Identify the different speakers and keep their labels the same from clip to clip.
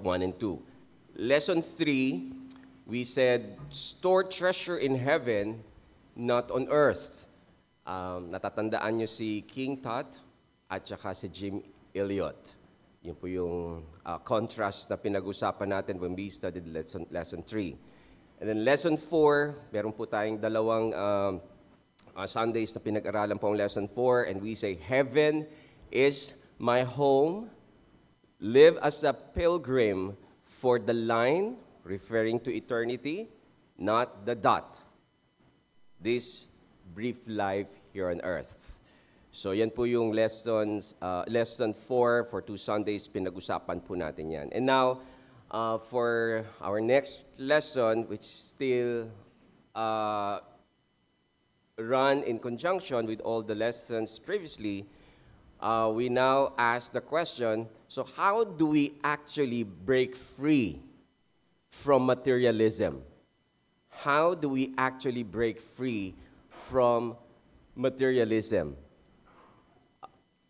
Speaker 1: 1 and 2. Lesson 3, we said, store treasure in heaven, not on earth. Natatandaan nyo si King Tut at saka si Jim Elliot. Yun po yung contrast na pinag-usapan natin when we studied lesson 3. And then lesson 4, meron po tayong dalawang Sundays na pinag-aralan po ang lesson 4, and we say, heaven is my home, live as a pilgrim for the line, referring to eternity, not the dot. This brief life here on earth. So yan po yung lesson 4 for 2 Sundays, pinag-usapan po natin yan. And now, for our next lesson, which still run in conjunction with all the lessons previously, we now ask the question, so how do we actually break free from materialism? How do we actually break free from materialism?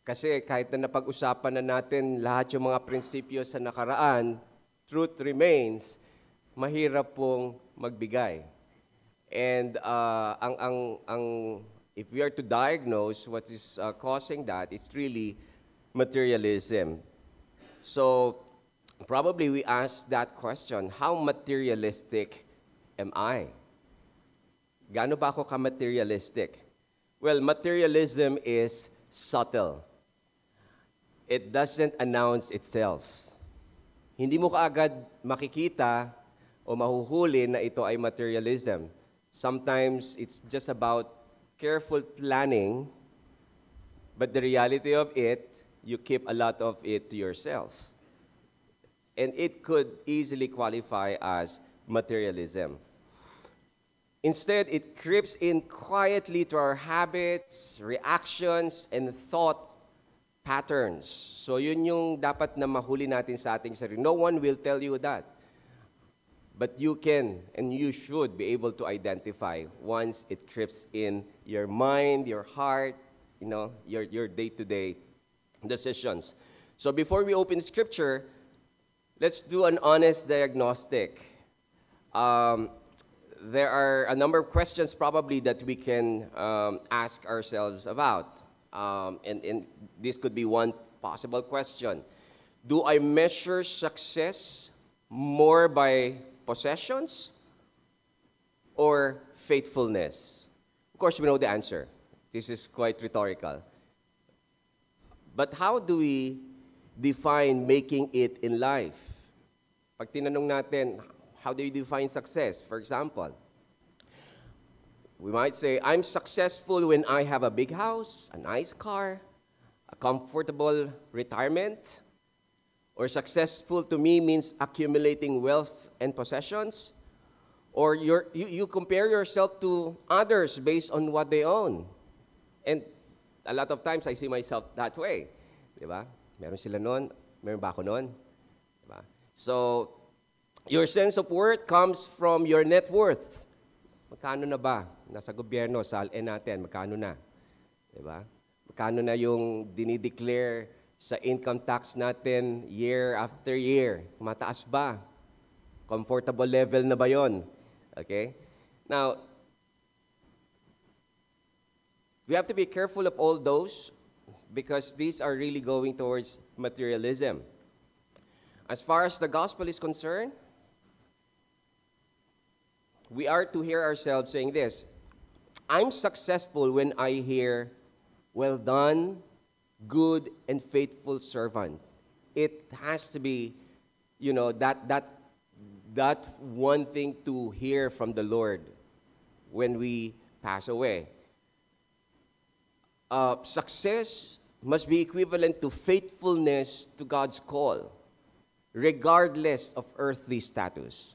Speaker 1: Kasi kahit na napag-usapan na natin lahat yung mga prinsipyo sa nakaraan, truth remains, mahirap pong magbigay. And if we are to diagnose what is causing that, it's really materialism. So probably we ask that question, how materialistic am I? Gaano ba ako ka-materialistic? Well, materialism is subtle. It doesn't announce itself. Hindi mo kaagad makikita o mahuhuli na ito ay materialism. Sometimes it's just about careful planning, but the reality of it, you keep a lot of it to yourself. And it could easily qualify as materialism. Instead, it creeps in quietly to our habits, reactions, and thought patterns. So yun yung dapat na mahuli natin sa ating sarili. No one will tell you that. But you can and you should be able to identify once it creeps in your mind, your heart, your day-to-day decisions. So before we open Scripture, let's do an honest diagnostic. There are a number of questions probably that we can ask ourselves about. And this could be one possible question. Do I measure success more by possessions or faithfulness? Of course, we know the answer. This is quite rhetorical. But how do we define making it in life? Pag tinanong natin, how do you define success? For example, we might say, I'm successful when I have a big house, a nice car, a comfortable retirement. Or successful to me means accumulating wealth and possessions. Or you compare yourself to others based on what they own. And a lot of times I see myself that way. Diba? Meron sila nun, meron ba ako nun? Diba? So, your sense of worth comes from your net worth. Magkano na ba? Nasa gobyerno, SALN natin, magkano na? Diba? Magkano na yung dinideclare sa income tax natin year after year? Mataas ba? Comfortable level na ba yon? Okay? Now, we have to be careful of all those because these are really going towards materialism. As far as the gospel is concerned, we are to hear ourselves saying this, I'm successful when I hear, well done, good and faithful servant. It has to be, that one thing to hear from the Lord when we pass away. Success must be equivalent to faithfulness to God's call, regardless of earthly status.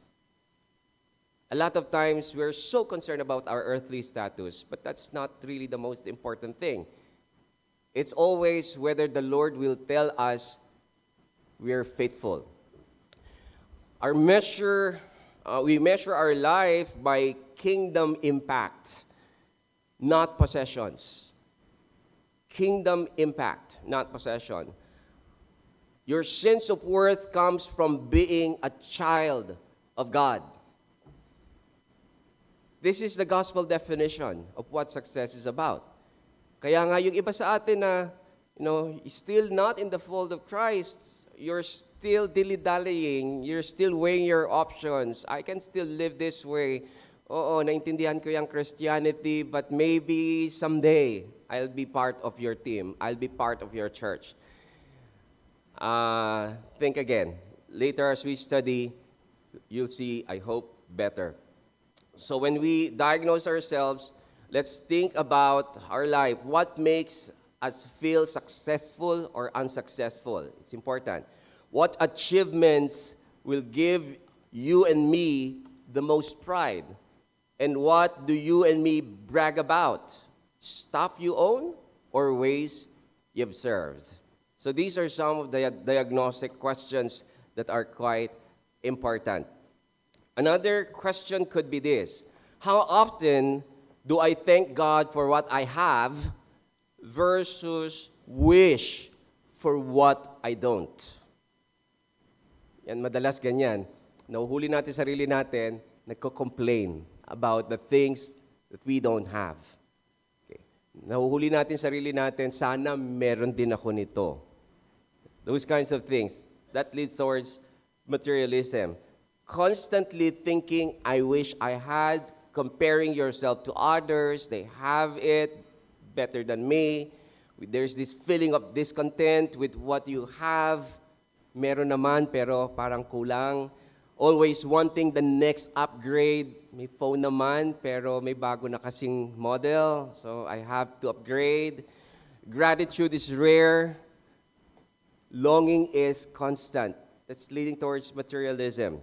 Speaker 1: A lot of times, we're so concerned about our earthly status, but that's not really the most important thing. It's always whether the Lord will tell us we're faithful. We measure our life by kingdom impact, not possessions. Kingdom impact, not possession. Your sense of worth comes from being a child of God. This is the gospel definition of what success is about. Kaya nga yung iba sa atin na, still not in the fold of Christ, you're still dilly-dallying, you're still weighing your options. I can still live this way. Oo, naintindihan ko yung Christianity, but maybe someday I'll be part of your team. I'll be part of your church. Think again. Later as we study, you'll see, I hope, better. So when we diagnose ourselves, let's think about our life. What makes us feel successful or unsuccessful? It's important. What achievements will give you and me the most pride? And what do you and me brag about? Stuff you own or ways you've served? So these are some of the diagnostic questions that are quite important. Another question could be this: how often do I thank God for what I have versus wish for what I don't? Yan, madalas ganyan. Nahuhuli natin sarili natin, nagko-complain about the things that we don't have. Okay. Nahuhuli natin sarili natin, sana meron din ako nito. Those kinds of things. That leads towards materialism. Constantly thinking, I wish I had, comparing yourself to others, they have it better than me. There's this feeling of discontent with what you have. Meron naman, pero parang kulang. Always wanting the next upgrade. May phone naman, pero may bago na kasing model, so I have to upgrade. Gratitude is rare. Longing is constant. That's leading towards materialism.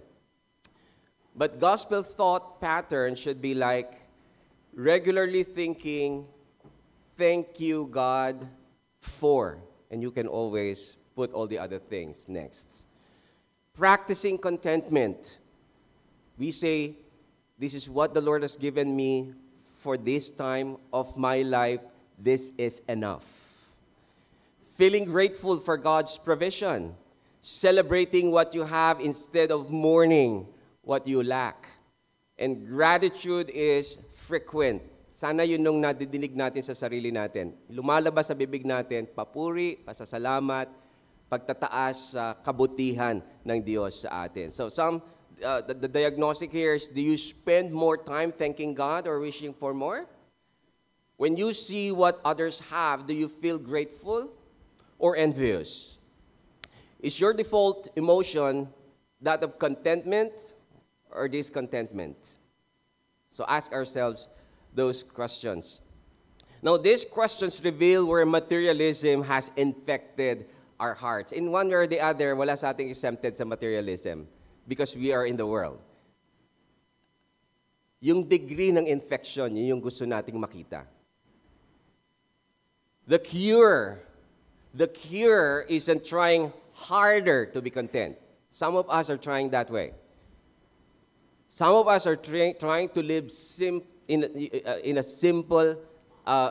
Speaker 1: But gospel thought pattern should be like regularly thinking, thank you, God, for. And you can always put all the other things next. Practicing contentment. We say, this is what the Lord has given me for this time of my life. This is enough. Feeling grateful for God's provision. Celebrating what you have instead of mourning what you lack. And gratitude is frequent. Sana yun nung nadidinig natin sa sarili natin. Lumalabas sa bibig natin, papuri, pasasalamat, pagtataas sa kabutihan ng Diyos sa atin. So the diagnostic here is, do you spend more time thanking God or wishing for more? When you see what others have, do you feel grateful or envious? Is your default emotion that of contentment or discontentment? So ask ourselves those questions. Now, these questions reveal where materialism has infected our hearts. In one way or the other, wala sa ating exempted sa materialism because we are in the world. Yung degree ng infection, yun yung gusto nating makita. The cure isn't trying harder to be content. Some of us are trying that way. Some of us are trying to live in a simple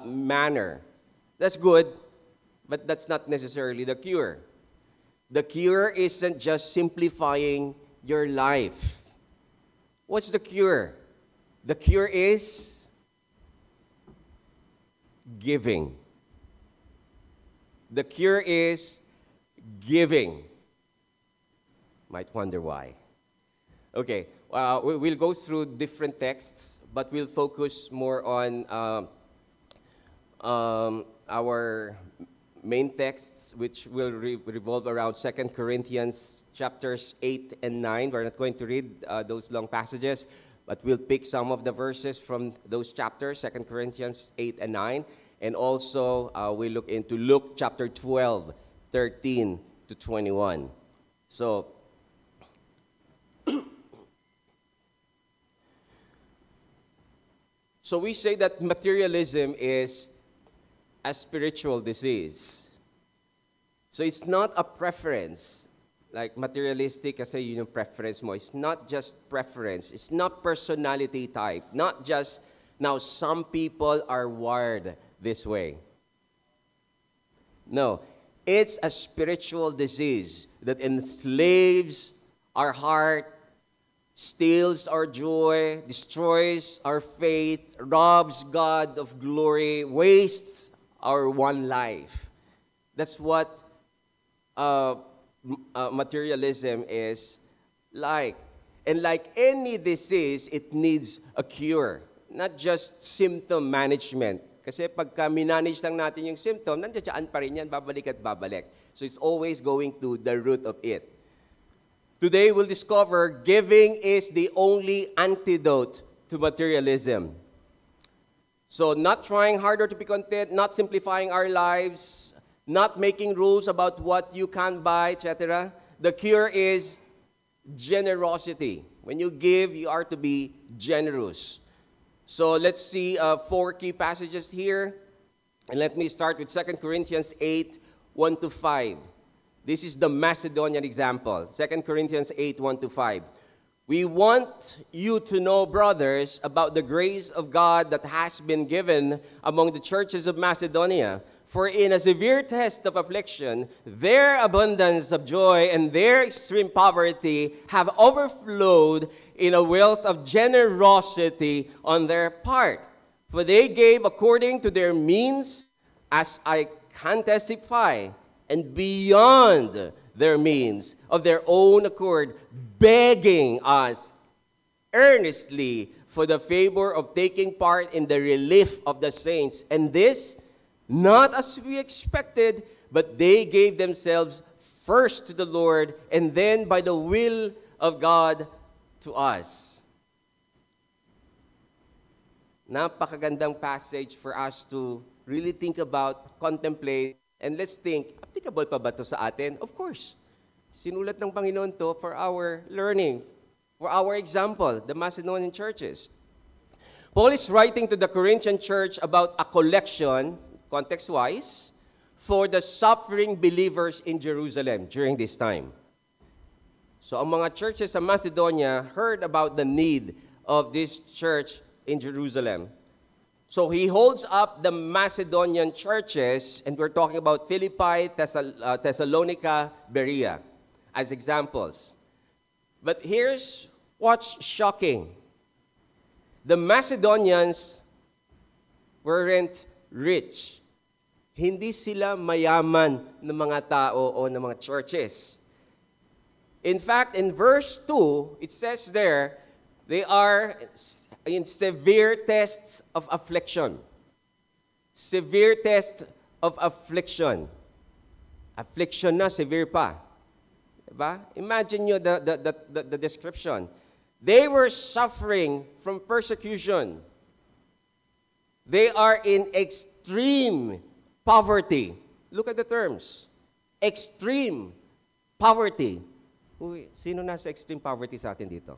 Speaker 1: manner. That's good, but that's not necessarily the cure. The cure isn't just simplifying your life. What's the cure? The cure is giving. The cure is giving. Might wonder why. Okay, we'll go through different texts, but we'll focus more on our main texts, which will revolve around 2 Corinthians chapters 8 and 9. We're not going to read those long passages, but we'll pick some of the verses from those chapters, 2 Corinthians 8 and 9. And also, we'll look into Luke chapter 12, 13 to 21. So, we say that materialism is a spiritual disease. So it's not a preference. Like materialistic kasi yun yung preference mo. It's not just preference. It's not personality type. Not just, now some people are wired this way. No, it's a spiritual disease. that enslaves our heart, steals our joy, destroys our faith, robs God of glory, wastes our one life. That's what materialism is like. And like any disease, it needs a cure, not just symptom management. Kasi pagka minanage lang natin yung symptom, nandiyan pa rin yan, babalik at babalik. So it's always going to the root of it. Today, we'll discover giving is the only antidote to materialism. So not trying harder to be content, not simplifying our lives, not making rules about what you can buy, etc. The cure is generosity. When you give, you are to be generous. So let's see 4 key passages here. And let me start with 2 Corinthians 8, 1-5. This is the Macedonian example. 2 Corinthians 8, 1-5. We want you to know, brothers, about the grace of God that has been given among the churches of Macedonia. For in a severe test of affliction, their abundance of joy and their extreme poverty have overflowed in a wealth of generosity on their part. For they gave according to their means, as I can testify, and beyond their means, of their own accord, begging us earnestly for the favor of taking part in the relief of the saints. And this, not as we expected, but they gave themselves first to the Lord, and then by the will of God to us. Napakagandang passage for us to really think about, contemplate, and let's think, applicable pa ba ito sa atin? Of course. Sinulat ng Panginoon to for our learning, for our example, the Macedonian churches. Paul is writing to the Corinthian church about a collection, context-wise, for the suffering believers in Jerusalem during this time. So ang mga churches sa Macedonia heard about the need of this church in Jerusalem. So he holds up the Macedonian churches, and we're talking about Philippi, Thessalonica, Berea, as examples. But here's what's shocking. The Macedonians weren't rich. Hindi sila mayaman ng mga tao o ng mga churches. In fact, in verse 2, it says there, they are in severe tests of affliction. Severe test of affliction. Affliction na, severe pa. Diba? Imagine nyo the description. They were suffering from persecution. They are in extreme poverty. Look at the terms. Extreme poverty. Uy, sino nasa extreme poverty sa atin dito?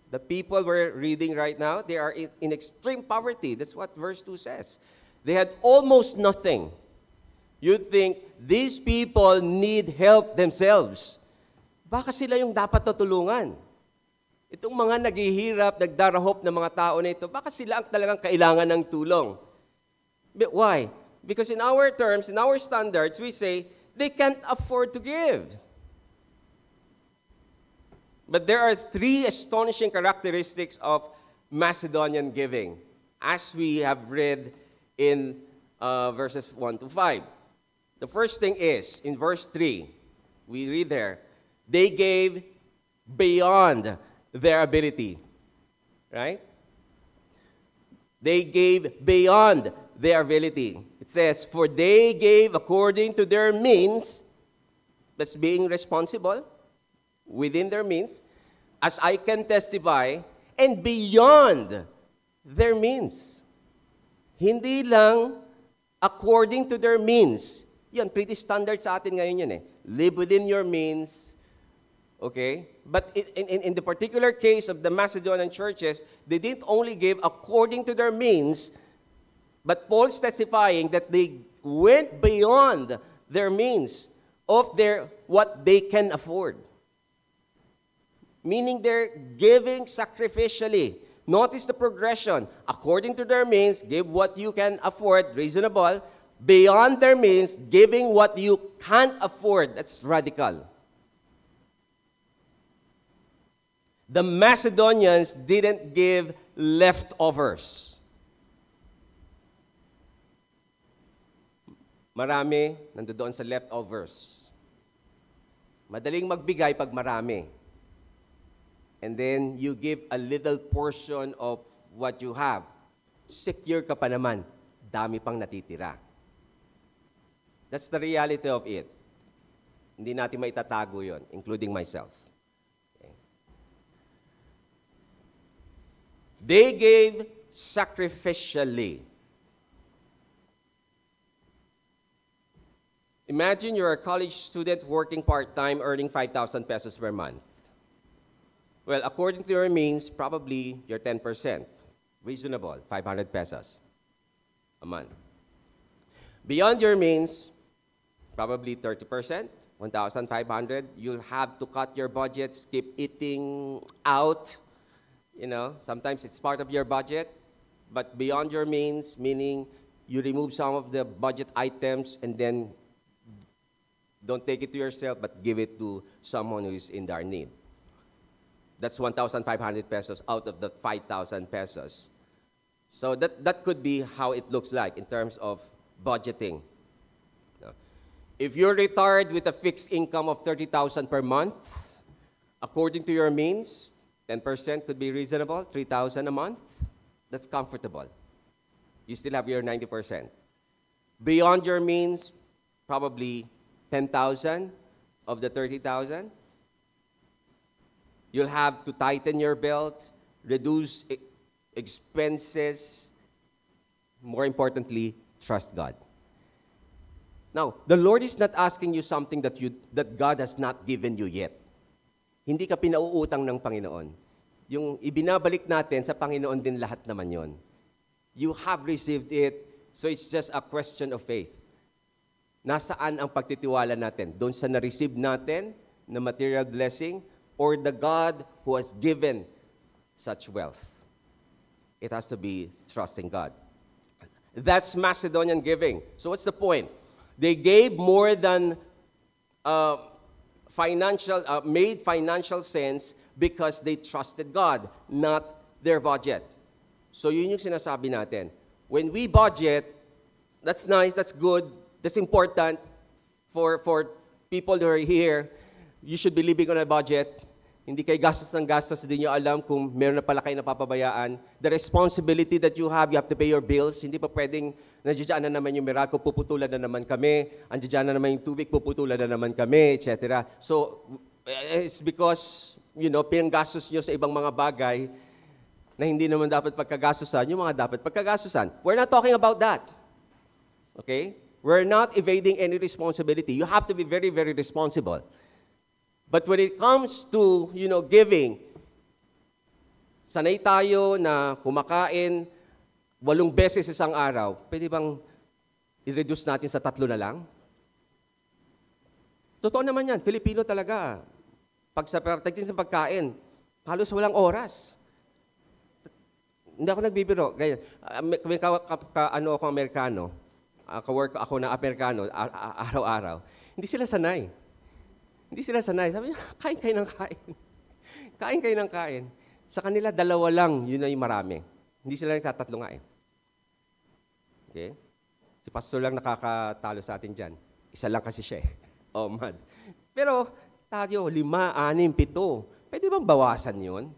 Speaker 1: The people we're reading right now, they are in extreme poverty. That's what verse 2 says. They had almost nothing. You think these people need help themselves. Baka sila yung dapat natulungan. Itong mga naghihirap, nagdarahop ng mga tao na ito, baka sila ang talagang kailangan ng tulong. But why? Because in our terms, in our standards, we say, they can't afford to give. But there are 3 astonishing characteristics of Macedonian giving, as we have read in verses 1-5. The first thing is, in verse 3, we read there, they gave beyond their ability. Right? They gave beyond their ability. It says, for they gave according to their means, that's being responsible, within their means, as I can testify, and beyond their means. Hindi lang according to their means. Yan, pretty standard sa atin ngayon yun eh. Live within your means. Okay? But in the particular case of the Macedonian churches, they didn't only give according to their means, but Paul's testifying that they went beyond their means of what they can afford. Meaning they're giving sacrificially. Notice the progression. According to their means, give what you can afford, reasonable. beyond their means, giving what you can't afford. That's radical. The Macedonians didn't give leftovers. Marami nandoon sa leftovers. Madaling magbigay pag marami. And then you give a little portion of what you have. Secure ka pa naman. Dami pang natitira. That's the reality of it. Hindi natin maitatago yon, including myself. Okay. They gave sacrificially. Imagine you're a college student working part-time, earning 5,000 pesos per month. Well, according to your means, probably you're 10%. Reasonable, 500 pesos a month. Beyond your means, probably 30%, 1,500. You'll have to cut your budgets, keep eating out. You know, sometimes it's part of your budget. But beyond your means, meaning you remove some of the budget items and then don't take it to yourself, but give it to someone who is in their need. That's 1,500 pesos out of the 5,000 pesos. So that could be how it looks like in terms of budgeting. If you're retired with a fixed income of 30,000 per month, according to your means, 10% could be reasonable, 3,000 a month. That's comfortable. You still have your 90%. Beyond your means, probably 10,000 of the 30,000. You'll have to tighten your belt, reduce expenses. More importantly, trust God. Now, the Lord is not asking you something that God has not given you yet. Hindi ka pinauutang ng Panginoon. Yung ibinabalik natin sa Panginoon din lahat naman yon. You have received it, so it's just a question of faith. Nasaan ang pagtitiwala natin? Doon sa na-receive natin na material blessing or the God who has given such wealth? It has to be trusting God. That's Macedonian giving. So what's the point? They gave more than made financial sense because they trusted God, not their budget. So yun yung sinasabi natin. When we budget, that's nice, that's good, that's important for people who are here. You should be living on a budget. Hindi kayo gastos ng gastos, hindi nyo alam kung meron na pala kayo napapabayaan. The responsibility that you have to pay your bills. Hindi pa pwedeng, nandiyan na naman yung Meralco, puputulan na naman kami. Andiyan na naman yung tubig, puputulan na naman kami, etc. So, it's because, pinanggastos nyo sa ibang mga bagay na hindi naman dapat pagkagastusan, yung mga dapat pagkagastusan. We're not talking about that. Okay? We're not evading any responsibility. You have to be very, very responsible. But when it comes to, giving, sanay tayo na kumakain 8 beses isang araw. Pwede bang i-reduce natin sa 3 na lang? Totoo naman yan. Filipino talaga. Pag sa pagkain, halos walang oras. Hindi ako nagbibiro. Kami ako Amerikano, ka-work ako na Amerikano araw-araw. Hindi sila sanay. Hindi sila sanay. Sabi niya, kain kayo ng kain. Kain kayo ng kain. Sa kanila, 2 lang, yun na yung marami. Hindi sila nagtatatlo nga eh. Okay? Si pastor lang nakakatalo sa atin dyan. Isa lang kasi siya eh. Oh, man. Pero tayo, 5, 6, 7. Pwede bang bawasan yun?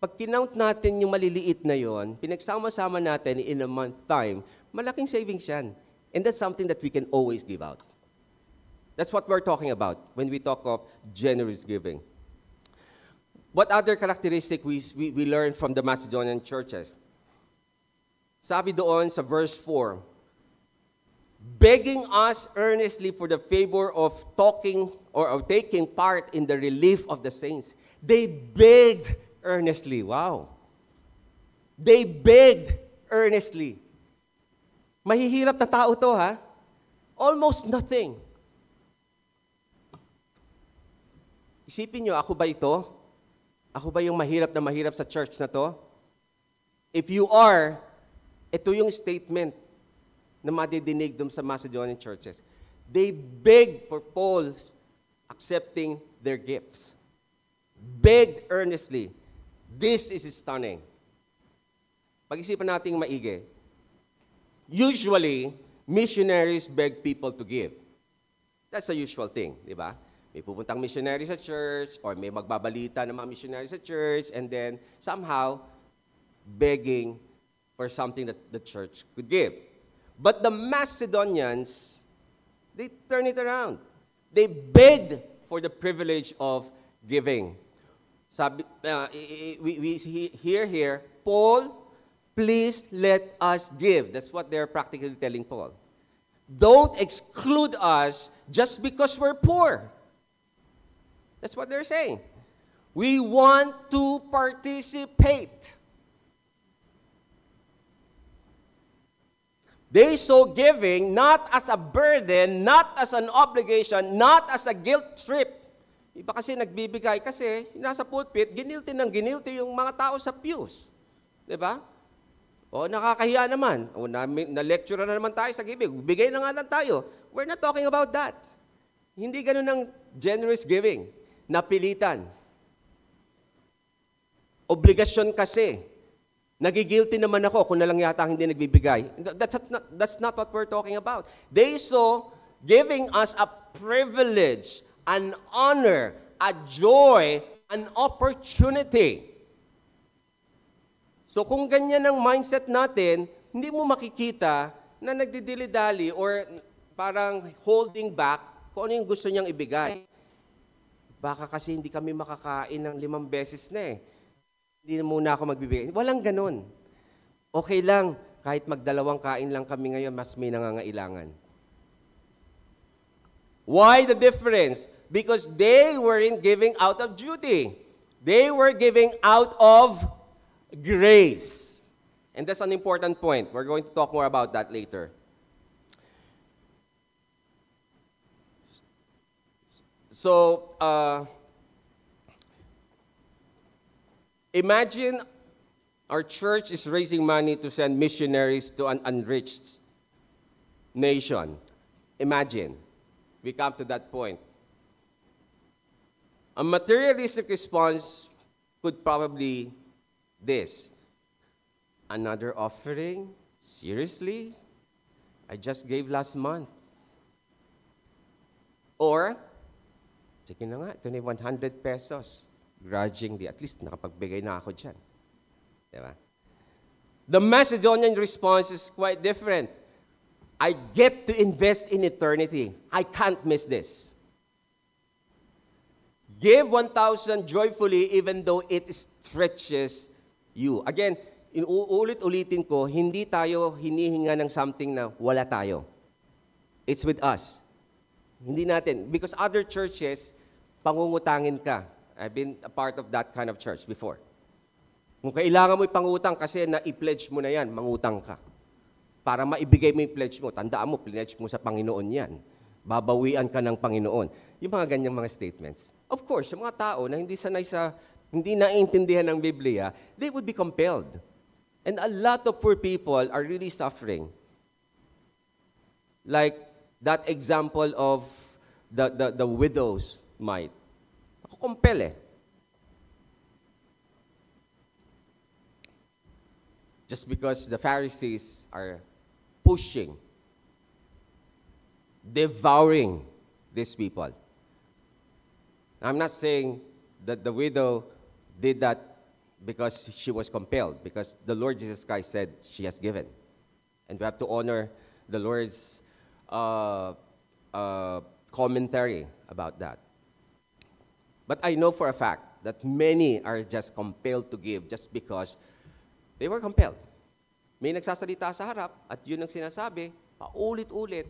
Speaker 1: Pag kinount natin yung maliliit na yon, pinagsama-sama natin in a month time, malaking savings yan. And that's something that we can always give out. That's what we're talking about when we talk of generous giving. What other characteristic we learn from the Macedonian churches? Sabi doon sa verse 4, begging us earnestly for the favor of talking or of taking part in the relief of the saints. They begged earnestly. Wow. They begged earnestly. Mahihirap na tao to, ha? Almost nothing. Isipin nyo, ako ba ito? Ako ba yung mahirap sa church na to? If you are, ito yung statement na madidinig doon sa Macedonian churches. They begged for Paul accepting their gifts. Begged earnestly. This is stunning. Pag-isipan nating maigi. Usually, missionaries beg people to give. That's a usual thing, di ba? May pupuntang missionary sa church or may magbabalita ng mga missionary sa church and then somehow begging for something that the church could give. But the Macedonians, they turn it around. They begged for the privilege of giving. Sabi, we hear here, Paul, please let us give. That's what they're practically telling Paul. Don't exclude us just because we're poor. That's what they're saying. We want to participate. They saw giving not as a burden, not as an obligation, not as a guilt trip. Iba kasi nagbibigay kasi nasa pulpit, ginilty ng ginilty yung mga tao sa pews. Diba? O nakakahiya naman. O na-lecture na naman tayo sa giving. Bigay na nga lang tayo. We're not talking about that. Hindi ganun ang generous giving. Napilitan. Obligasyon kasi. Nagigilty naman ako kung na lang yata hindi nagbibigay. That's not what we're talking about. They saw giving us a privilege, an honor, a joy, an opportunity. So kung ganyan ang mindset natin, hindi mo makikita na nagdidili-dali or parang holding back kung ano yung gusto niyang ibigay. Baka kasi hindi kami makakain ng 5 beses na eh. Hindi muna ako magbibigay. Walang ganun. Okay lang, kahit magdalawang kain lang kami ngayon, mas may nangangailangan. Why the difference? Because they weren't giving out of duty. They were giving out of grace. And that's an important point. We're going to talk more about that later. So, imagine our church is raising money to send missionaries to an unreached nation. Imagine. We come to that point. A materialistic response could probably this. Another offering? Seriously? I just gave last month. Or, sige na nga, ito na 100 pesos. Grudgingly, at least nakapagbigay na ako dyan. Diba? The Macedonian response is quite different. I get to invest in eternity. I can't miss this. Give 1,000 joyfully even though it stretches you. Again, ulit-ulitin ko, hindi tayo hinihinga ng something na wala tayo. It's with us. Hindi natin. Because other churches, pangungutangin ka. I've been a part of that kind of church before. Kung kailangan mo ipangutang kasi na-i-pledge mo na yan, mangutang ka. Para maibigay mo yung pledge mo, tandaan mo, pledge mo sa Panginoon yan. Babawian ka ng Panginoon. Yung mga ganyang mga statements. Of course, yung mga tao na hindi sanay hindi naiintindihan ng Biblia, they would be compelled. And a lot of poor people are really suffering. Like that example of the widow's mite. Compel eh. Just because the Pharisees are pushing, devouring these people. I'm not saying that the widow did that because she was compelled, because the Lord Jesus Christ said she has given. And we have to honor the Lord's commentary about that. But I know for a fact that many are just compelled to give just because they were compelled. May nagsasalita sa harap at yun ang sinasabi, paulit-ulit.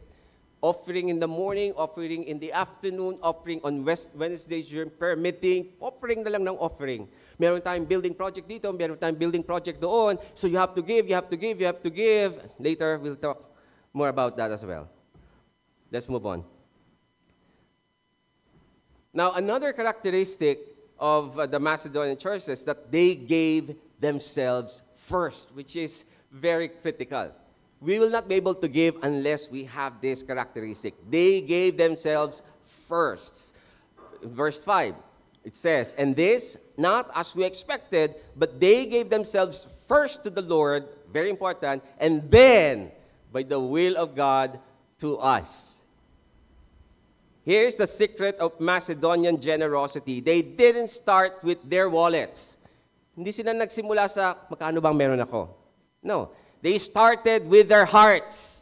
Speaker 1: Offering in the morning, offering in the afternoon, offering on Wednesdays during prayer meeting, offering na lang ng offering. Meron tayong building project dito, meron tayong building project doon. So you have to give, you have to give, you have to give. Later, we'll talk more about that as well. Let's move on. Now, another characteristic of the Macedonian church is that they gave themselves first, which is very critical. we will not be able to give unless we have this characteristic. They gave themselves first. Verse 5, it says, and this, not as we expected, but they gave themselves first to the Lord, very important, and then, by the will of God, to us. Here's the secret of Macedonian generosity. They didn't start with their wallets. Hindi sila nagsimula sa, magkano bang meron ako? No. They started with their hearts.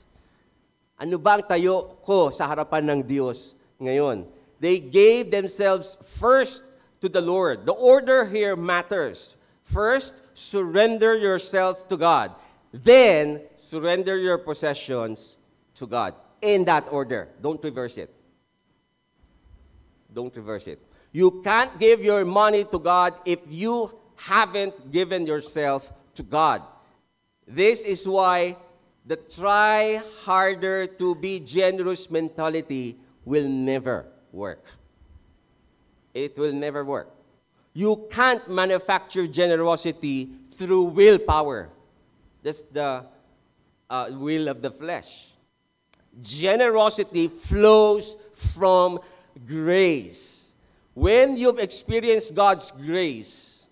Speaker 1: Ano bang tayo ko sa harapan ng Diyos ngayon? They gave themselves first to the Lord. The order here matters. First, surrender yourself to God. Then, surrender your possessions to God. In that order. Don't reverse it. Don't reverse it. You can't give your money to God if you haven't given yourself to God. This is why the try harder to be generous mentality will never work. It will never work. You can't manufacture generosity through willpower. That's the will of the flesh. Generosity flows from grace. When you've experienced God's grace,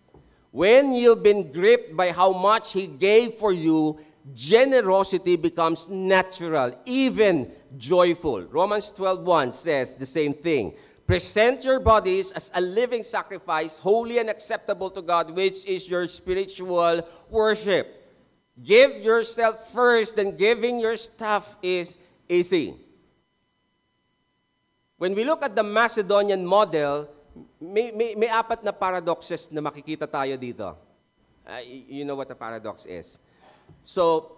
Speaker 1: when you've been gripped by how much He gave for you, generosity becomes natural, even joyful. Romans 12:1 says the same thing. Present your bodies as a living sacrifice, holy and acceptable to God, which is your spiritual worship. Give yourself first, and giving your stuff is easy. When we look at the Macedonian model, may apat na paradoxes na makikita tayo dito. You know what a paradox is. So,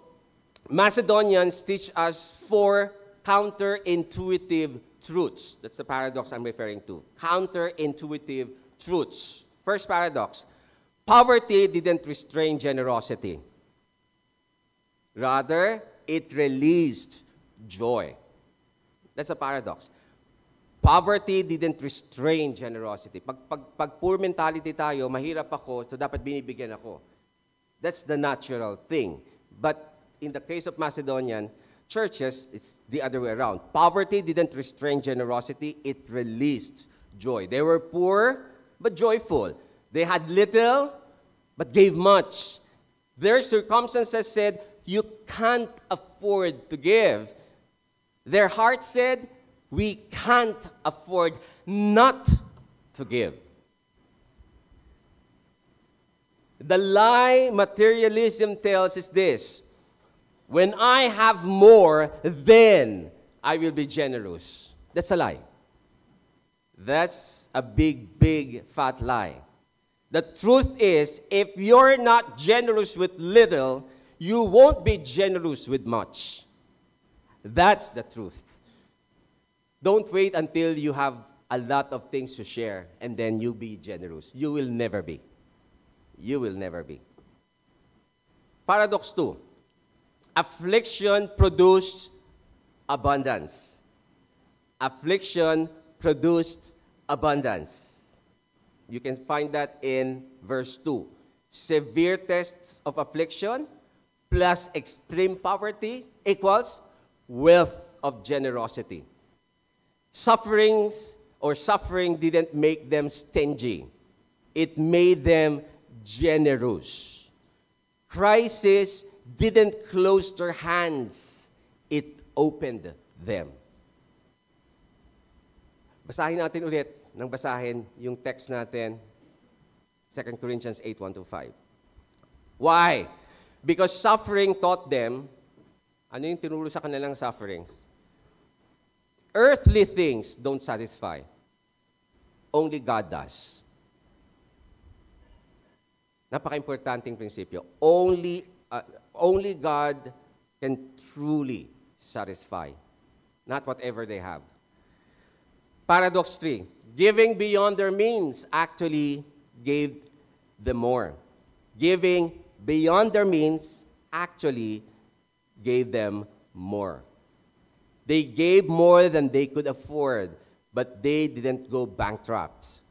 Speaker 1: Macedonians teach us 4 counterintuitive truths. That's the paradox I'm referring to. Counterintuitive truths. First paradox, poverty didn't restrain generosity. Rather, it released joy. That's a paradox. Poverty didn't restrain generosity. Pag poor mentality tayo, mahirap ako, so dapat binibigyan ako. That's the natural thing. But in the case of Macedonian churches, it's the other way around. Poverty didn't restrain generosity, it released joy. They were poor, but joyful. They had little, but gave much. Their circumstances said, you can't afford to give. Their heart said, we can't afford not to give. The lie materialism tells is this: when I have more, then I will be generous. That's a lie. That's a big, big, fat lie. The truth is, if you're not generous with little, you won't be generous with much. That's the truth. Don't wait until you have a lot of things to share and then you be generous. You will never be. You will never be. Paradox 2. Affliction produced abundance. Affliction produced abundance. You can find that in verse 2. Severe tests of affliction plus extreme poverty equals wealth of generosity. Suffering didn't make them stingy. It made them generous. Crisis didn't close their hands. It opened them. Basahin natin ulit ng basahin yung text natin, 2 Corinthians 8:1-5. Why? Because suffering taught them, ano yung tinuro sa kanilang sufferings? Earthly things don't satisfy. Only God does. Napaka-importanting prinsipyo. Only God can truly satisfy. Not whatever they have. Paradox 3. Giving beyond their means actually gave them more. Giving beyond their means actually gave them more. They gave more than they could afford, but they didn't go bankrupt.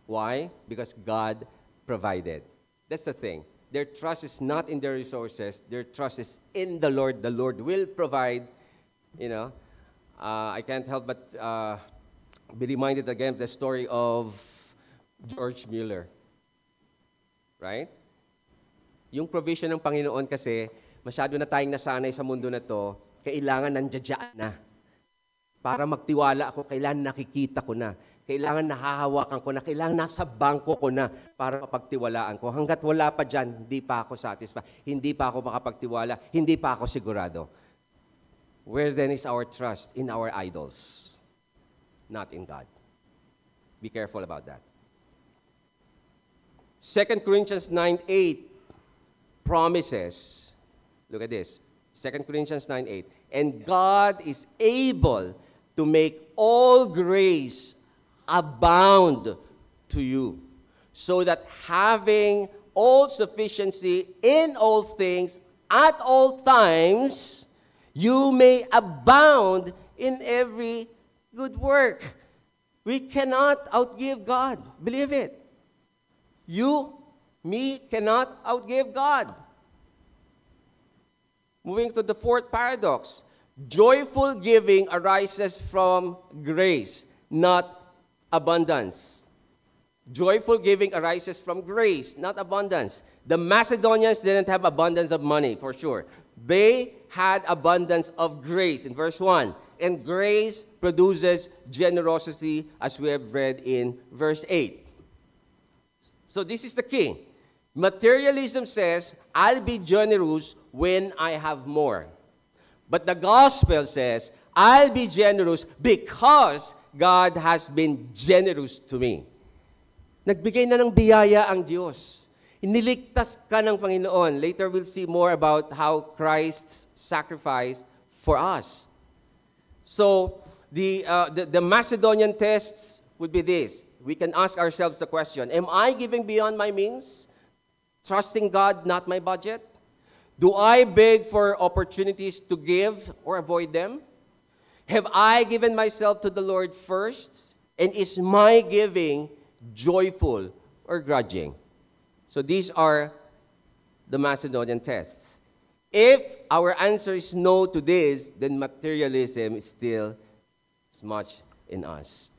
Speaker 1: Why? Because God provided. That's the thing. their trust is not in their resources. Their trust is in the Lord. The Lord will provide. I can't help but be reminded again of the story of George Mueller. Right? Yung provision ng Panginoon kasi, masyado na tayong nasanay sa mundo na to, kailangan nandiyan na. Para magtiwala ako, kailangan nakikita ko na. Kailangan nahahawakan ko na. Kailangan nasa bangko ko na para mapagtiwalaan ko. Hanggat wala pa dyan, hindi pa ako satisfied. Hindi pa ako makapagtiwala. Hindi pa ako sigurado. Where then is our trust? In our idols, not in God. Be careful about that. 2 Corinthians 9:8 promises, look at this, 2 Corinthians 9:8, and God is able to make all grace abound to you, so that having all sufficiency in all things at all times, you may abound in every good work. We cannot outgive God. Believe it. You, me, cannot outgive God. Moving to the fourth paradox. Joyful giving arises from grace, not abundance. Joyful giving arises from grace, not abundance. The Macedonians didn't have abundance of money, for sure. They had abundance of grace in verse 1. And grace produces generosity, as we have read in verse 8. So this is the key. Materialism says, I'll be generous when I have more. But the gospel says, I'll be generous because God has been generous to me. Nagbigay na ng biyaya ang Diyos. Iniligtas ka ng Panginoon. Later we'll see more about how Christ sacrificed for us. So the Macedonian tests would be this. We can ask ourselves the question, am I giving beyond my means? Trusting God, not my budget? Do I beg for opportunities to give or avoid them? Have I given myself to the Lord first? And is my giving joyful or grudging? So these are the Macedonian tests. If our answer is no to this, then materialism is still as much in us.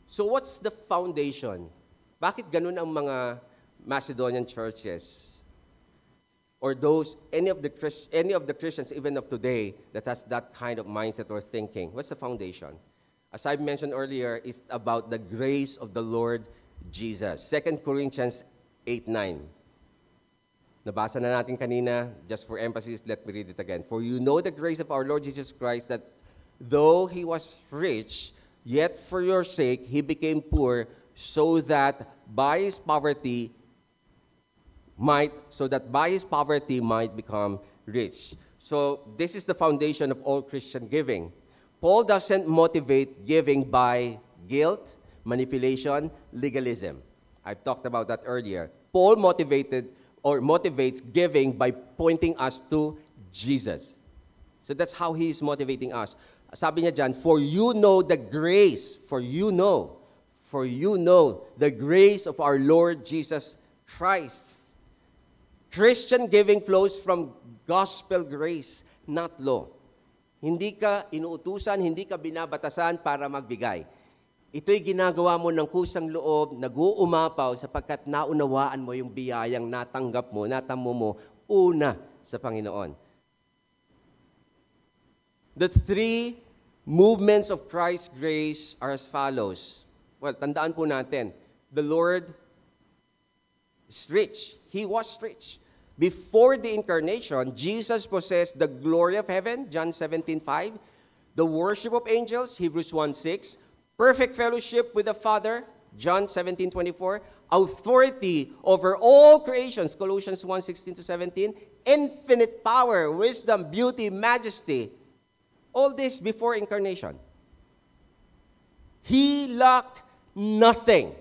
Speaker 1: So what's the foundation? Bakit ganun ang mga Macedonian churches? Or any of the Christians even of today that has that kind of mindset or thinking? What's the foundation? As I mentioned earlier, it's about the grace of the Lord Jesus. 2 Corinthians 8:9. Nabasa na natin kanina. Just for emphasis, let me read it again. For you know the grace of our Lord Jesus Christ, that though he was rich, yet for your sake he became poor, so that by his poverty might become rich. So this is the foundation of all Christian giving. Paul doesn't motivate giving by guilt, manipulation, legalism. I've talked about that earlier. Paul motivates giving by pointing us to Jesus. So that's how he is motivating us. Sabi niya dyan, for you know the grace of our Lord Jesus Christ. Christian giving flows from gospel grace, not law. Hindi ka inuutusan, hindi ka binabatasan para magbigay. Ito'y ginagawa mo ng kusang loob, nag-uumapaw sapagkat naunawaan mo yung biyayang natanggap mo, natamo mo, una sa Panginoon. The three movements of Christ's grace are as follows. Well, tandaan po natin, the Lord is rich. He was rich. Before the incarnation, Jesus possessed the glory of heaven, John 17:5, the worship of angels, Hebrews 1:6, perfect fellowship with the Father, John 17:24, authority over all creations, Colossians 1:16-17, infinite power, wisdom, beauty, majesty. All this before incarnation. He lacked nothing.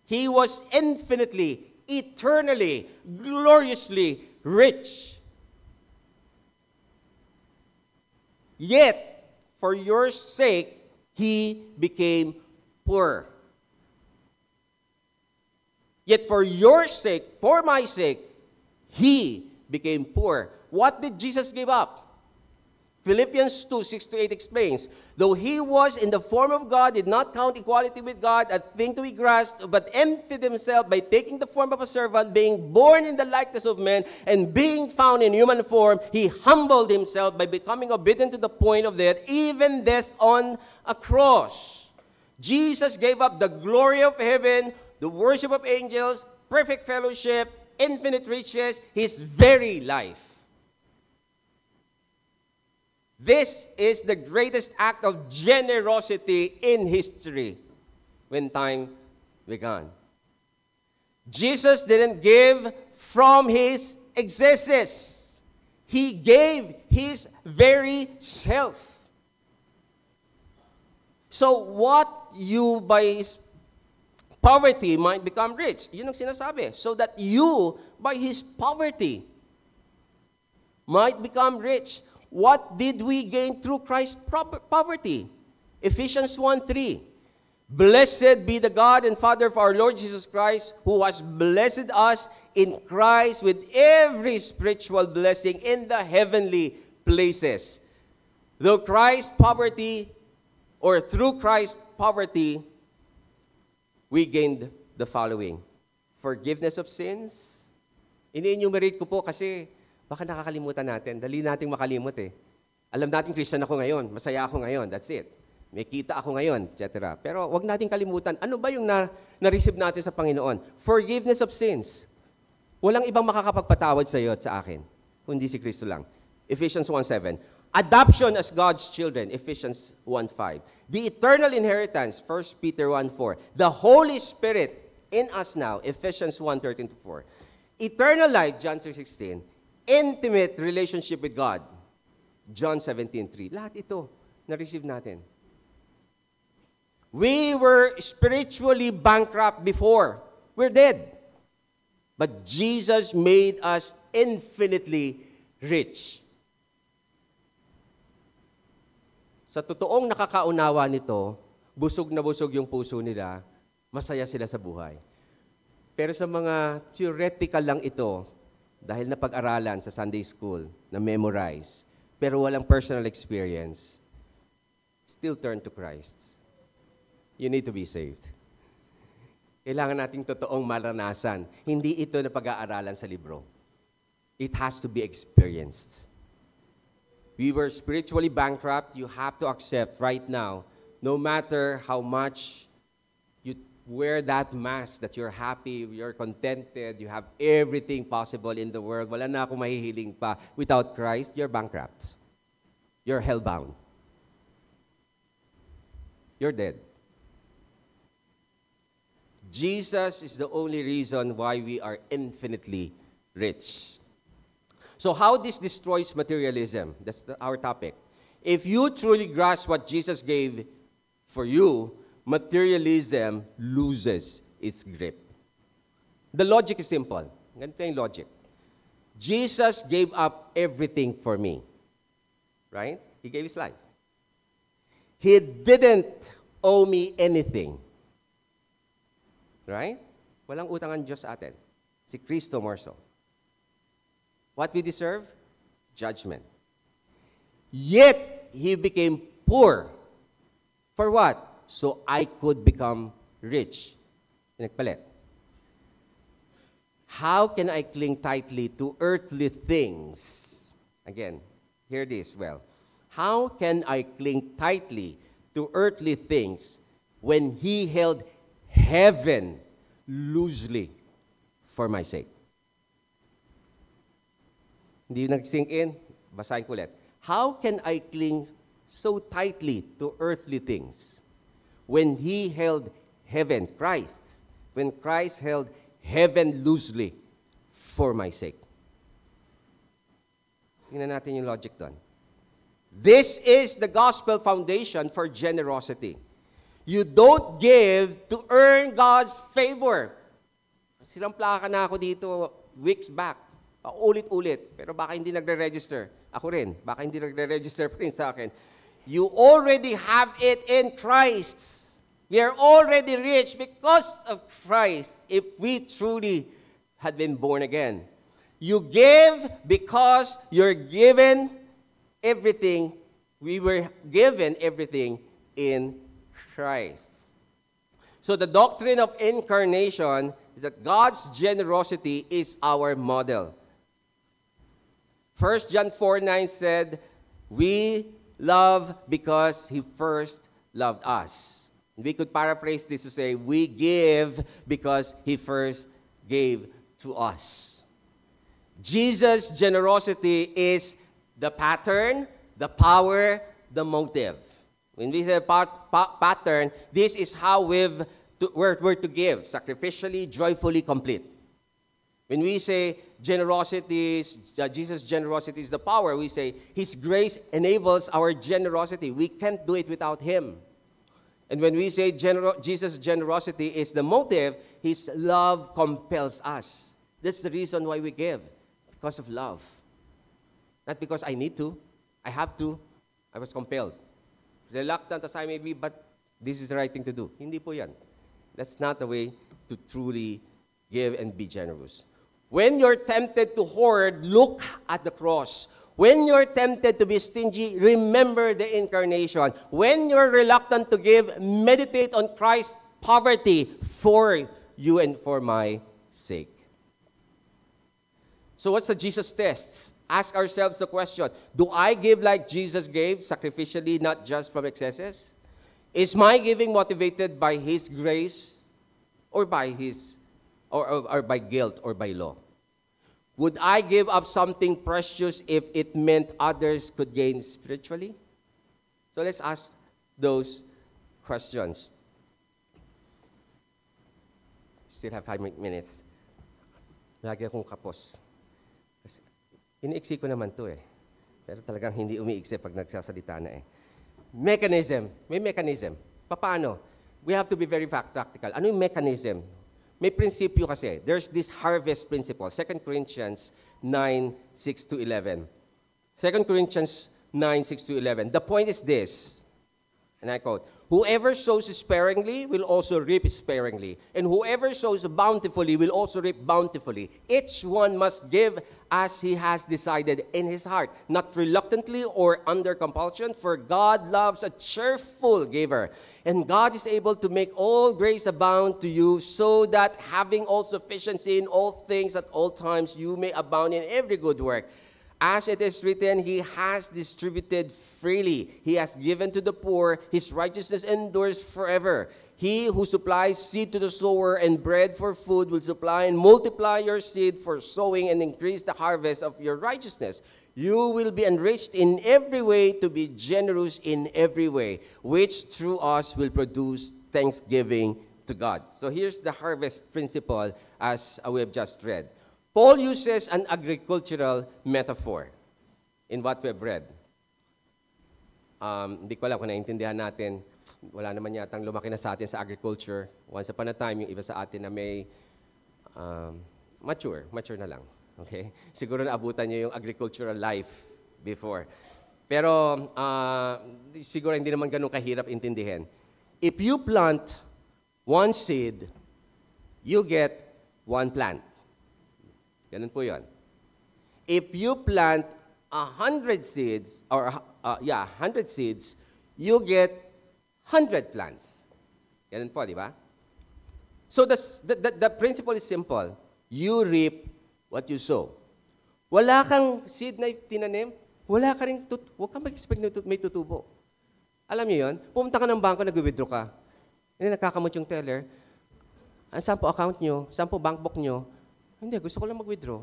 Speaker 1: He was infinitely, eternally, gloriously rich. Yet, for your sake, he became poor. Yet for your sake, for my sake, He became poor. What did Jesus give up? Philippians 2, 6-8 explains, though He was in the form of God, did not count equality with God a thing to be grasped, but emptied Himself by taking the form of a servant, being born in the likeness of men, and being found in human form, He humbled Himself by becoming obedient to the point of death, even death on a cross. Jesus gave up the glory of heaven, the worship of angels, perfect fellowship, infinite riches, His very life. This is the greatest act of generosity in history when time began. Jesus didn't give from His excesses. He gave His very self. So what you by His poverty might become rich. Yun ang sinasabi. So that you by His poverty might become rich. What did we gain through Christ's poverty? Ephesians 1:3. Blessed be the God and Father of our Lord Jesus Christ, who has blessed us in Christ with every spiritual blessing in the heavenly places. Through Christ's poverty, we gained the following. Forgiveness of sins. Ini-enumerate ko po kasi baka nakakalimutan natin. Dali nating makalimot eh. Alam natin Christian ako ngayon, masaya ako ngayon, that's it. May kita ako ngayon, etc. Pero wag nating kalimutan, ano ba yung na-receive natin sa Panginoon? Forgiveness of sins. Walang ibang makakapagpatawad sa iyo at sa akin, kundi si Kristo lang. Ephesians 1:7. Adoption as God's children, Ephesians 1:5. The eternal inheritance, 1 Peter 1:4. The Holy Spirit in us now, Ephesians 1:13-4. Eternal life, John 3:16. Intimate relationship with God, John 17:3. Lahat ito, na-receive natin. We were spiritually bankrupt before. We're dead. But Jesus made us infinitely rich. Sa totoong nakakaunawa nito, busog na busog yung puso nila, masaya sila sa buhay. Pero sa mga theoretical lang ito, dahil napag-aralan sa Sunday school, na memorize, pero walang personal experience, still turn to Christ. You need to be saved. Kailangan nating totoong maranasan. Hindi ito na pag-aaralan sa libro. It has to be experienced. We were spiritually bankrupt. You have to accept right now, no matter how much you wear that mask that you're happy, you're contented, you have everything possible in the world, wala na akong mahihiling pa. Without Christ, you're bankrupt. You're hellbound. You're dead. Jesus is the only reason why we are infinitely rich. So how this destroys materialism? That's our topic. If you truly grasp what Jesus gave for you, materialism loses its grip. The logic is simple. Ganito yung logic. Jesus gave up everything for me. Right? He gave His life. He didn't owe me anything. Right? Walang utang ang Diyos sa atin. Si Kristo more so. What we deserve? Judgment. Yet, He became poor. For what? So I could become rich. Pinagpalit. How can I cling tightly to earthly things? Again, hear this well. How can I cling tightly to earthly things when He held heaven loosely for my sake? Hindi nag-sink in? Basahin ko ulit. How can I cling so tightly to earthly things when He held heaven, Christ, when Christ held heaven loosely for my sake? Tingnan natin yung logic doon. This is the gospel foundation for generosity. You don't give to earn God's favor. Silamplaka na ako dito weeks back. Ulit-ulit. Pero baka hindi nagre-register. Ako rin. Baka hindi nagre-register pa rin sa akin. You already have it in Christ. We are already rich because of Christ if we truly had been born again. You give because you're given everything. We were given everything in Christ. So the doctrine of incarnation is that God's generosity is our model. 1 John 4:9 said, we love because He first loved us. We could paraphrase this to say, we give because He first gave to us. Jesus' generosity is the pattern, the power, the motive. When we say pattern, this is how we're to give, sacrificially, joyfully, complete. When we say generosity, Jesus' generosity is the power, we say His grace enables our generosity. We can't do it without Him. And when we say Jesus' generosity is the motive, His love compels us. That's the reason why we give, because of love. Not because I need to, I have to, I was compelled. Reluctant as I may be, but this is the right thing to do. Hindi po yan. That's not the way to truly give and be generous. When you're tempted to hoard, look at the cross. When you're tempted to be stingy, remember the incarnation. When you're reluctant to give, meditate on Christ's poverty for you and for my sake. So what's the Jesus test? Ask ourselves the question, do I give like Jesus gave, sacrificially, not just from excesses? Is my giving motivated by His grace or by by guilt or by law? Would I give up something precious if it meant others could gain spiritually? So let's ask those questions. Still have 5 minutes. Lagi akong kapos. Iniiksi ko naman to eh. Pero talagang hindi umiiksi pag nagsasalita na eh. Mechanism. May mechanism. Paano? We have to be very practical. Ano yung mechanism? May prinsipyo kasi. There's this harvest principle. 2 Corinthians 9:6-11. 2 Corinthians 9:6-11. The point is this, and I quote, whoever sows sparingly will also reap sparingly, and whoever sows bountifully will also reap bountifully. Each one must give as he has decided in his heart, not reluctantly or under compulsion, for God loves a cheerful giver. And God is able to make all grace abound to you, so that having all sufficiency in all things at all times, you may abound in every good work. As it is written, He has distributed freely. He has given to the poor. His righteousness endures forever. He who supplies seed to the sower and bread for food will supply and multiply your seed for sowing and increase the harvest of your righteousness. You will be enriched in every way to be generous in every way, which through us will produce thanksgiving to God. So here's the harvest principle as we have just read. Paul uses an agricultural metaphor in what we have read. Hindi ko alam kung naiintindihan natin. Wala naman yatang lumaki na sa atin sa agriculture. Once upon a time, yung iba sa atin na may mature na lang. Okay? Siguro naabutan nyo yung agricultural life before. Pero siguro hindi naman ganun kahirap intindihin. If you plant one seed, you get one plant. Ganun po yun. If you plant 100 seeds, or 100 seeds, you get 100 plants. Ganun po, di ba? So the principle is simple. You reap what you sow. Wala kang seed na tinanim, wala ka rin, huwag kang mag-expect na may tutubo. Alam niyo yun? Pumunta ka ng bangko, nag-withdraw ka. Hindi, nakakamot yung teller. Saan po account nyo? Saan po bank book nyo? Hindi, gusto ko lang mag-withdraw.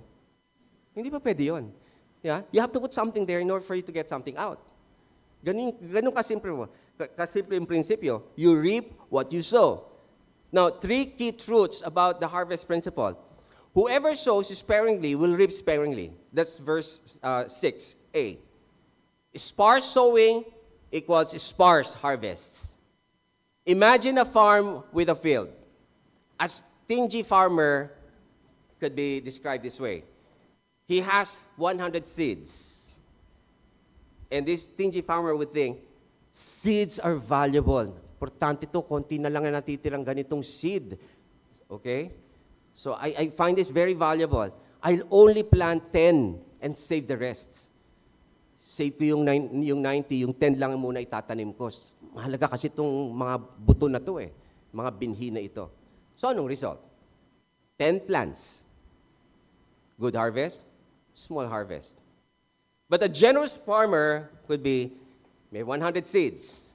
Speaker 1: Hindi pa pwede yun. Yeah? You have to put something there in order for you to get something out. Ganun kasimple yung prinsipyo. You reap what you sow. Now, 3 key truths about the harvest principle. Whoever sows sparingly will reap sparingly. That's verse 6a. Sparse sowing equals sparse harvests. Imagine a farm with a field. A stingy farmer could be described this way. He has 100 seeds. And this stingy farmer would think, seeds are valuable. Importante to, konti na lang na natitirang ganitong seed. Okay? So I find this very valuable. I'll only plant 10 and save the rest. Save ko yung 90, yung 10 lang muna itatanim ko. Mahalaga kasi itong mga buto na to mga binhi na ito. So anong result? 10 plants. Good harvest, small harvest. But a generous farmer could be, may 100 seeds.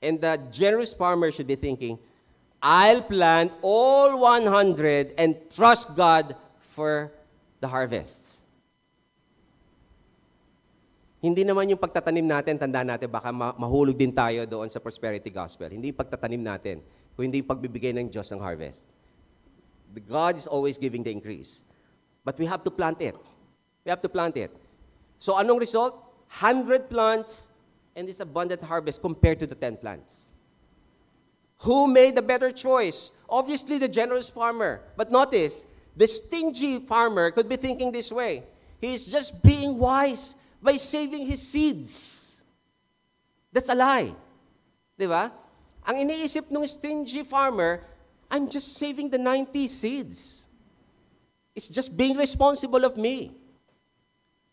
Speaker 1: And the generous farmer should be thinking, I'll plant all 100 and trust God for the harvest. Hindi naman yung pagtatanim natin, tandaan natin, baka mahulog din tayo doon sa prosperity gospel. Hindi yung pagtatanim natin, kung hindi yung pagbibigay ng Diyos ng harvest. God is always giving the increase. But we have to plant it. We have to plant it. So anong result? 100 plants and this abundant harvest compared to the 10 plants. Who made the better choice? Obviously, the generous farmer. But notice, the stingy farmer could be thinking this way. He's just being wise by saving his seeds. That's a lie. Di ba? Ang iniisip ng stingy farmer, I'm just saving the 90 seeds. It's just being responsible of me.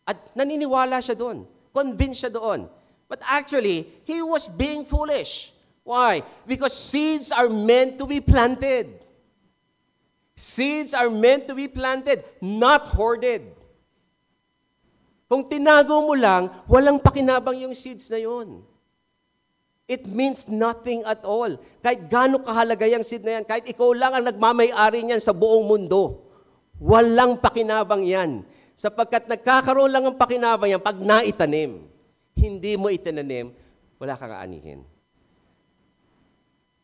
Speaker 1: At naniniwala siya doon. Convinced siya doon. But actually, he was being foolish. Why? Because seeds are meant to be planted. Seeds are meant to be planted, not hoarded. Kung tinago mo lang, walang pakinabang yung seeds na yun. It means nothing at all. Kahit gaano kahalaga yung seed na yan, kahit ikaw lang ang nagmamay-ari niyan sa buong mundo, walang pakinabang yan. Sapagkat nagkakaroon lang ng pakinabang yan pag naitanim. Hindi mo itinanim, wala kang aanihin.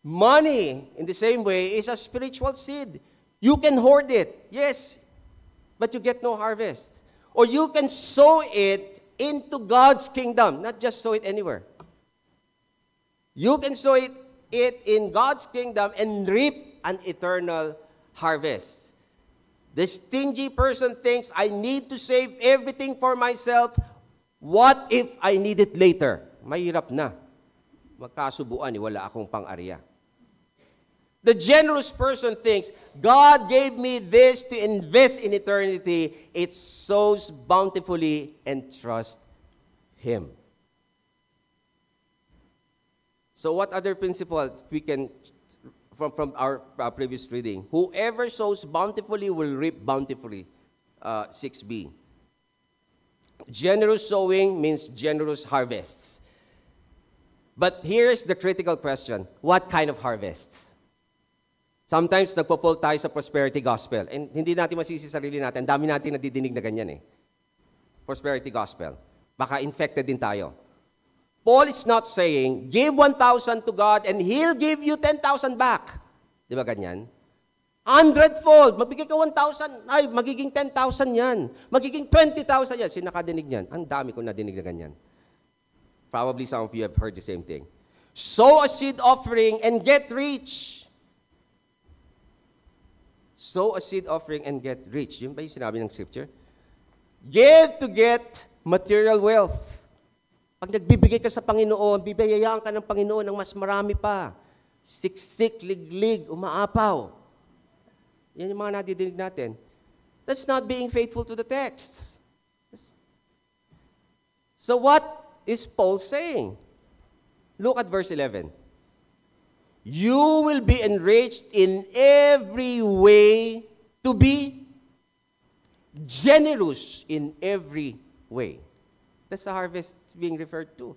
Speaker 1: Money, in the same way, is a spiritual seed. You can hoard it, yes, but you get no harvest. Or you can sow it into God's kingdom, not just sow it anywhere. You can sow it in God's kingdom and reap an eternal harvest. The stingy person thinks, I need to save everything for myself. What if I need it later? Mahirap na. Magkasubuan, wala akong pang-ariya. The generous person thinks, God gave me this to invest in eternity. It sows bountifully and trust Him. So what other principle we can, from our previous reading? Whoever sows bountifully will reap bountifully. 6b. Generous sowing means generous harvests. But here's the critical question. What kind of harvests? Sometimes nagpo-fall tayo sa prosperity gospel. And hindi natin masisi sarili natin. Dami natin nadidinig na ganyan Prosperity gospel. Baka infected din tayo. Paul is not saying, give 1,000 to God and He'll give you 10,000 back. Di ba ganyan? 100-fold. Magbigay ka 1,000, ay, magiging 10,000 yan. Magiging 20,000 yan. Sino nakadinig yan? Ang dami ko nadinig na ganyan. Probably some of you have heard the same thing. Sow a seed offering and get rich. Sow a seed offering and get rich. Yun ba yung sinabi ng scripture? Give to get material wealth. Pag nagbibigay ka sa Panginoon, bibiyayaan ka ng Panginoon ng mas marami pa. Siksik, liglig, umaapaw. Yan yung mga nadidinig natin. That's not being faithful to the text. So what is Paul saying? Look at verse 11. You will be enriched in every way to be generous in every way. That's the harvest being referred to.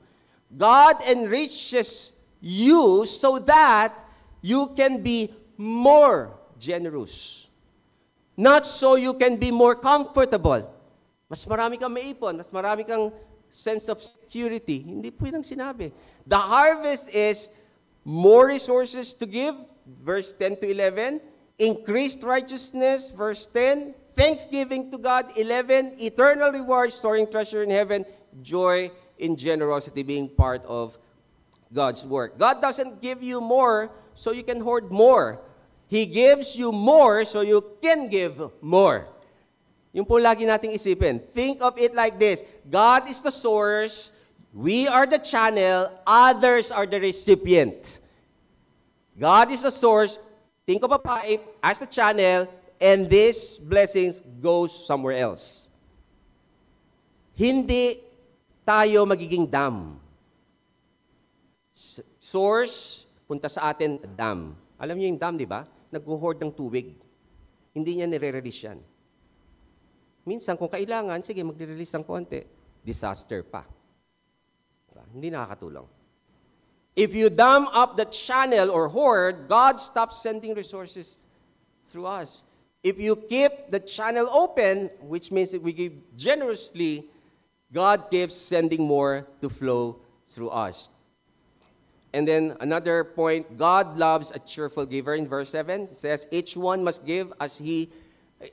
Speaker 1: God enriches you so that you can be more generous. Not so you can be more comfortable. Mas marami kang maipon, mas marami kang sense of security. Hindi po yun ang sinabi. The harvest is more resources to give, verse 10 to 11. Increased righteousness, verse 10. Thanksgiving to God, 11. Eternal reward, storing treasure in heaven. Joy in generosity, being part of God's work. God doesn't give you more so you can hoard more. He gives you more so you can give more. Yung po lagi nating isipin. Think of it like this. God is the source. We are the channel. Others are the recipient. God is the source. Think of a pipe as a channel, and these blessings goes somewhere else. Hindi tayo magiging dam. Source, punta sa atin, dam. Alam niyo yung dam, di ba? Nag-hoard ng tubig. Hindi niya nire-release yan. Minsan, kung kailangan, sige, magre-release ng konti. Disaster pa. Diba? Hindi nakakatulong. If you dam up the channel or hoard, God stops sending resources through us. If you keep the channel open, which means if we give generously, God keeps sending more to flow through us. And then another point, God loves a cheerful giver. In verse 7, it says, each one must give as he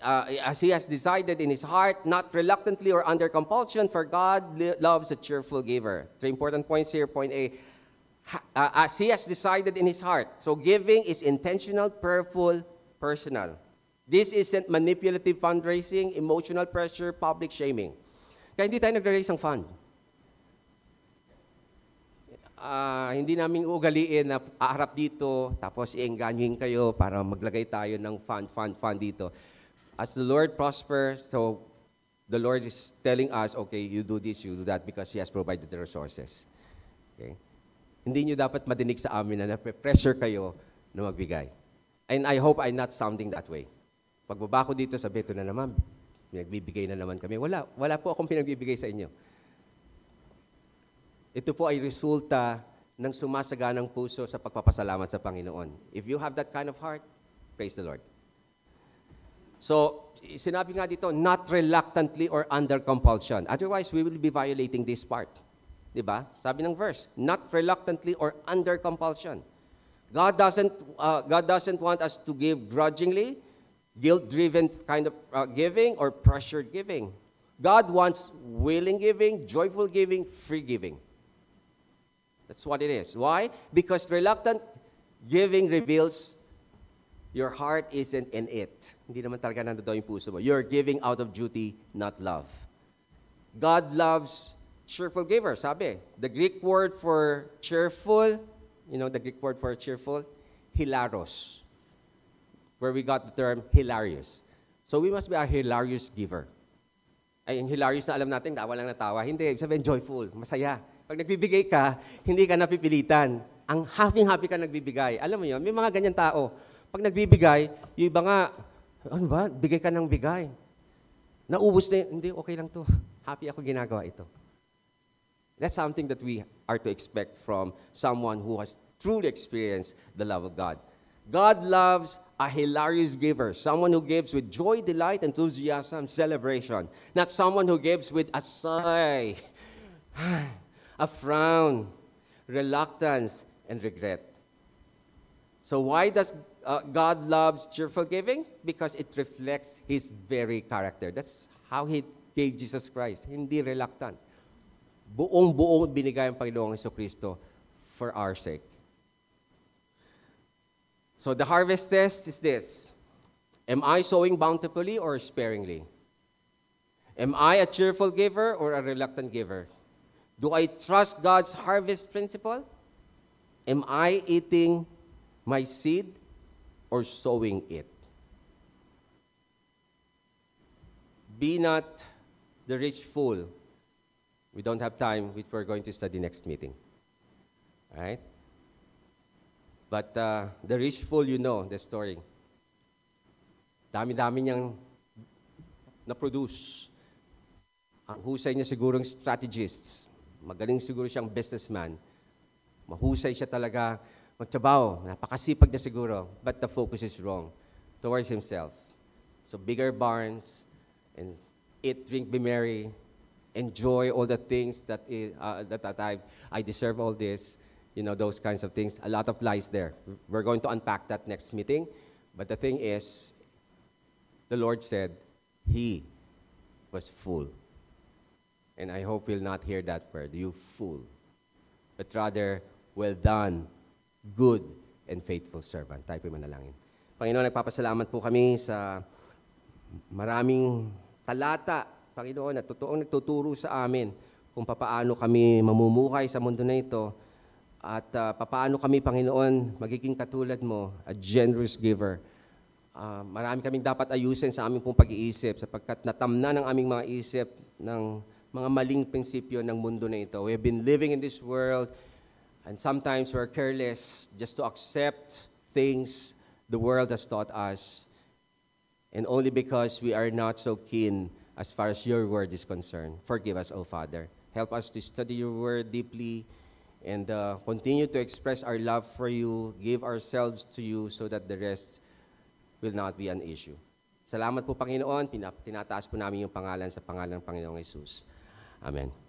Speaker 1: has decided in his heart, not reluctantly or under compulsion, for God loves a cheerful giver. Three important points here. Point A, as he has decided in his heart. So giving is intentional, prayerful, personal. This isn't manipulative fundraising, emotional pressure, public shaming. Kaya hindi tayo nagre-raise ng fund. Hindi namin ugaliin na aarap dito, tapos i-engaging kayo para maglagay tayo ng fund dito. As the Lord prospers, so the Lord is telling us, okay, you do this, you do that, because He has provided the resources. Okay? Hindi nyo dapat madinig sa amin na pressure kayo na magbigay. And I hope I'm not sounding that way. Pagbaba ko dito, sabi ito na naman, pinagbibigay na naman kami. Wala po akong pinagbibigay sa inyo. Ito po ay resulta ng sumasaganang puso sa pagpapasalamat sa Panginoon. If you have that kind of heart, praise the Lord. So, sinabi nga dito, not reluctantly or under compulsion. Otherwise, we will be violating this part. Diba? Sabi ng verse, not reluctantly or under compulsion. God doesn't want us to give grudgingly, guilt-driven kind of giving, or pressured giving. God wants willing giving, joyful giving, free giving. That's what it is. Why? Because reluctant giving reveals your heart isn't in it. Hindi naman talaga nandoon yung puso mo. You're giving out of duty, not love. God loves cheerful giver, sabi. The Greek word for cheerful, the Greek word for cheerful, hilaros. Where we got the term hilarious. So we must be a hilarious giver. Ay, yung hilarious na alam natin, tawa lang na tawa. Hindi, sabihin joyful, masaya. Pag nagbibigay ka, hindi ka napipilitan. Ang happy-happy ka nagbibigay. Alam mo yun, may mga ganyan tao. Pag nagbibigay, yung iba nga, ano ba, bigay ka ng bigay. Naubos na yun. Hindi, okay lang to. Happy ako ginagawa ito. That's something that we are to expect from someone who has truly experienced the love of God. God loves a hilarious giver, someone who gives with joy, delight, enthusiasm, celebration. Not someone who gives with a sigh, a frown, reluctance, and regret. So why does God loves cheerful giving? Because it reflects His very character. That's how He gave Jesus Christ. Hindi reluctant. Buong-buong binigay ang Panginoong Jesucristo for our sake. So the harvest test is this. Am I sowing bountifully or sparingly? Am I a cheerful giver or a reluctant giver? Do I trust God's harvest principle? Am I eating my seed or sowing it? Be not the rich fool. We don't have time, which we're going to study next meeting. All right? But the rich fool, you know the story. Dami-dami niyang na-produce. Ang husay niya sigurong strategist. Magaling siguro siyang businessman. Mahusay siya talaga magtrabaho. Napakasipag niya siguro. But the focus is wrong towards himself. So bigger barns, and eat, drink, be merry, enjoy all the things that I deserve all this, those kinds of things. A lot of lies there. We're going to unpack that next meeting. But the thing is, the Lord said, He was full. And I hope we'll not hear that word, you fool. But rather, well done, good and faithful servant. Tayo po manalangin. Panginoon, nagpapasalamat po kami sa maraming talata, Panginoon, at totoong nagtuturo sa amin kung papaano kami mamumuhay sa mundo na ito At papaano kami, Panginoon, magiging katulad mo, a generous giver. Marami kaming dapat ayusin sa aming pong pag-iisip sapagkat natamna ng aming mga isip ng mga maling prinsipyo ng mundo na ito. We have been living in this world and sometimes we're careless just to accept things the world has taught us, and only because we are not so keen as far as your word is concerned. Forgive us, O Father. Help us to study your word deeply and continue to express our love for you, give ourselves to you so that the rest will not be an issue. Salamat po, Panginoon. Tinataas po namin yung pangalan sa pangalan ng Panginoong Jesus. Amen.